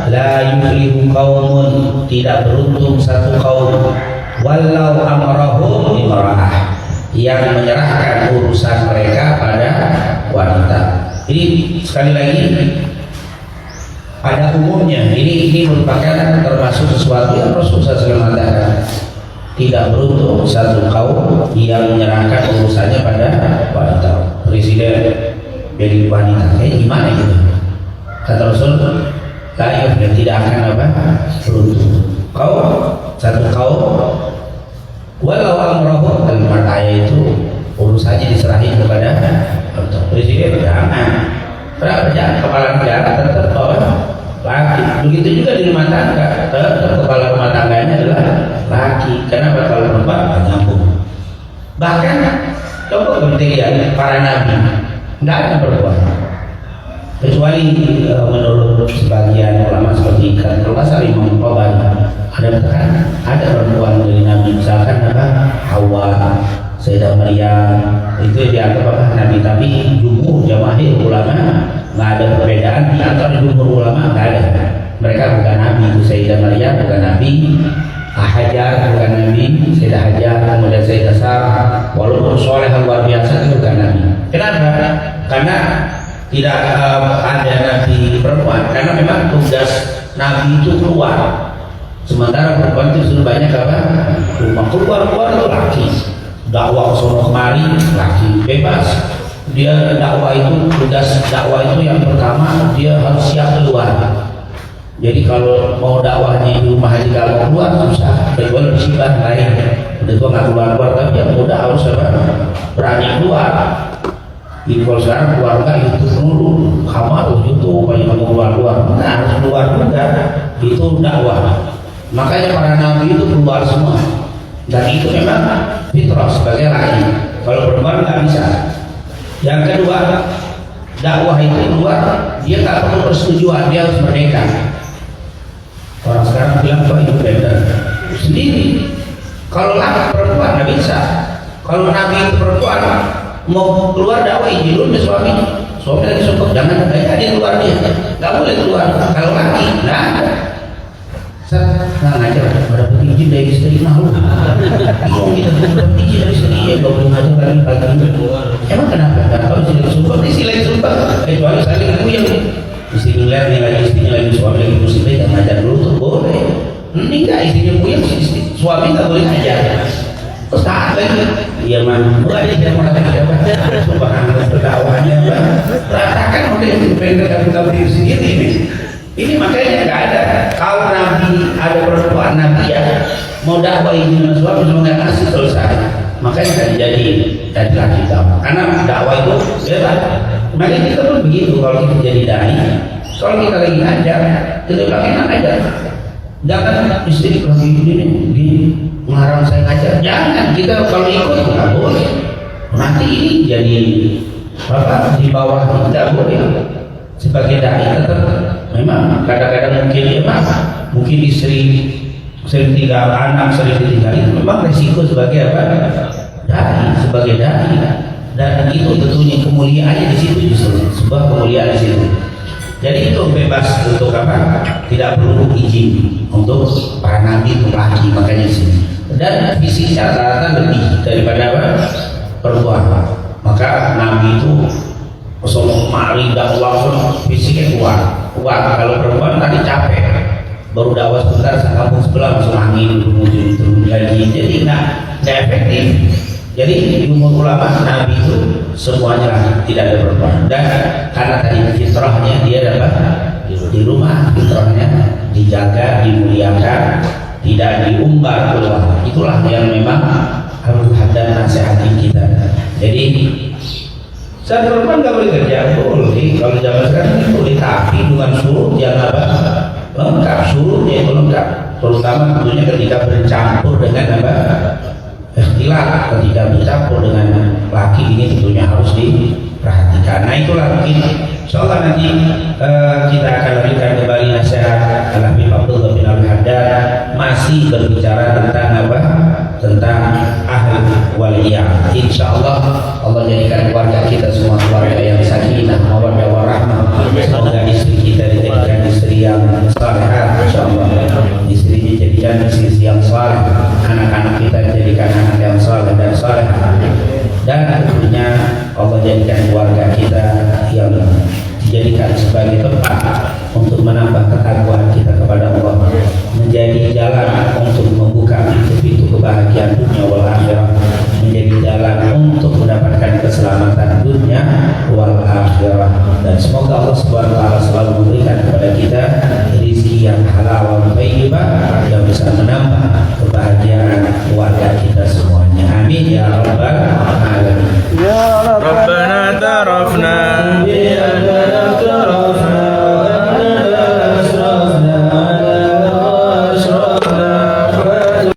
la yuflihu qaumun, tidak beruntung satu kaum, walau amarahum imra'ah, yang menyerahkan urusan mereka pada wanita. Jadi sekali lagi pada umumnya ini merupakan termasuk sesuatu yang Rasulullah SAW mengatakan, tidak beruntung satu kaum yang menyerahkan urusannya pada presiden jadi wanita. Kayak gimana gitu? Kata Rasul, tidak akan beruntung. Satu kaum walau amrohum, kalimat ayat itu urusannya diserahin kepada presiden. Jangan kepala negara tetap laki. Begitu juga di rumah tangga, tetap kepala rumah tangganya adalah laki. Kenapa? Kalau perempuan nyambung. Bahkan coba lihat para nabi, nggak ada perempuan, kecuali menurut sebagian ulama seperti kalau Imam Tabari ada perempuan dari nabi, misalkan Hawa, Sayyidah Maryam, itu dianggap nabi. Tapi jumhur jamaahir ulama nggak ada perbedaan di antara jumhur ulama, nggak ada. Mereka bukan nabi. Itu Sayyidah Maryam bukan nabi, Hajar bukan nabi, Sayyidah Hajar, kemudian Sayyidah Sarah, walaupun soleh luar biasa itu bukan nabi. Kenapa? Karena tidak ada nabi perempuan, karena memang tugas nabi itu keluar, sementara perempuan itu sudah banyak rumah keluar itu laki, dakwah sono kemari laki, bebas. Dia dakwah itu, tugas dakwah itu yang pertama dia harus siap keluar. Jadi kalau mau dakwahnya di rumah aja kalau mau keluar susah, kecuali musibah lain. Udah tua nggak keluar, tapi yang muda harus berani keluar. Jadi kalau sekarang keluarga itu dulu, kamu harus itu banyak keluar, nah harus keluar juga. Itu dakwah. Makanya para nabi itu keluar semua. Dan itu memang fitrah sebagai laki. Kalau perempuan nggak bisa. Yang kedua, dakwah itu keluar, dia tak perlu persetujuan, dia harus merdeka. Orang sekarang bilang kok itu beda sendiri. Kalau laki perempuan nggak bisa. Kalau nabi itu perempuan mau keluar dakwah izin dulu ke suami lagi sumpah jangan dia keluar, dia nggak boleh keluar. Kalau laki nggak ada. Nggak ngajar, ada izin dari istri malu. Kita dapat izin dari istri, ya nggak boleh ngajar lagi pagi. Emang kenapa? Kalau istri sumpah, istri lagi sumpah. Kecuali saling yang istri ngeliat nih lagi istrinya lagi suami lagi musibah, jangan ngajar dulu tuh boleh. Ini nggak istrinya puyeng, suami nggak boleh ngajar. Terus taat lagi, iya mah, mulai dia mau lagi apa? Subhanallah berdakwahnya, ratakan udah independen kamu diri sendiri ini. Ini makanya nggak ada. Kalau nabi ada perempuan nabi ya mau dakwah ini suami cuma nggak ngasih selesai. Makanya kan jadi laki kamu. Karena dakwah itu bebas. Makanya kita pun begitu kalau kita jadi dai. Kalau kita lagi ngajar, kita bilang enak aja. Jangan istri lagi gini melarang saya ngajar. Jangan, kita kalau ikut nggak boleh. Nanti ini jadi di bawah kita boleh. Sebagai dai tetap memang kadang-kadang mungkin mungkin istri sering tinggal anak sering ditinggalin, memang resiko sebagai dai, sebagai dai. Dan itu tentunya kemuliaannya di situ, justru sebuah kemuliaan di situ. Jadi itu bebas untuk tidak perlu izin untuk para nabi untuk laki, makanya di sini. Dan fisiknya rata-rata lebih daripada perempuan. Maka nabi itu Rasulullah mari dakwah fisiknya kuat. Kalau perempuan tadi capek, baru dakwah sebentar kampung sebelah langsung angin turun lagi, jadi nggak efektif. Jadi jumhur ulama nabi itu semuanya lah, tidak ada perempuan. Dan karena tadi fitrahnya dia dapat di rumah, fitrahnya dijaga, dimuliakan, tidak diumbar keluar. Itulah yang memang harus ada nasihati kita. Jadi saat perempuan nggak boleh kerja, boleh. Kalau zaman sekarang itu boleh, tapi dengan surut yang lengkap, surutnya itu lengkap. Terutama tentunya ketika bercampur dengan ikhtilat, ketika bercampur dengan laki ini tentunya harus diperhatikan. Nah itulah mungkin insyaallah nanti kita akan lanjutkan kembali nasihat Al-Habib Abdullah bin Al-Haddad, masih berbicara tentang tentang ahli waliyah. Insyaallah Allah jadikan keluarga kita semua keluarga yang sakinah, mawaddah warahmah. Semoga istri kita dijadikan istri yang salehah, insyaallah. Istrinya jadikan istri yang saleh, anak-anak kita dijadikan anak yang saleh dan salehah. Dan tentunya Allah jadikan keluarga kita yang dijadikan sebagai tempat untuk menambah ketakwaan kita kepada Allah, menjadi jalan untuk membuka pintu-pintu kebahagiaan kebahagiaan keluarga kita semuanya. Amin ya rabbal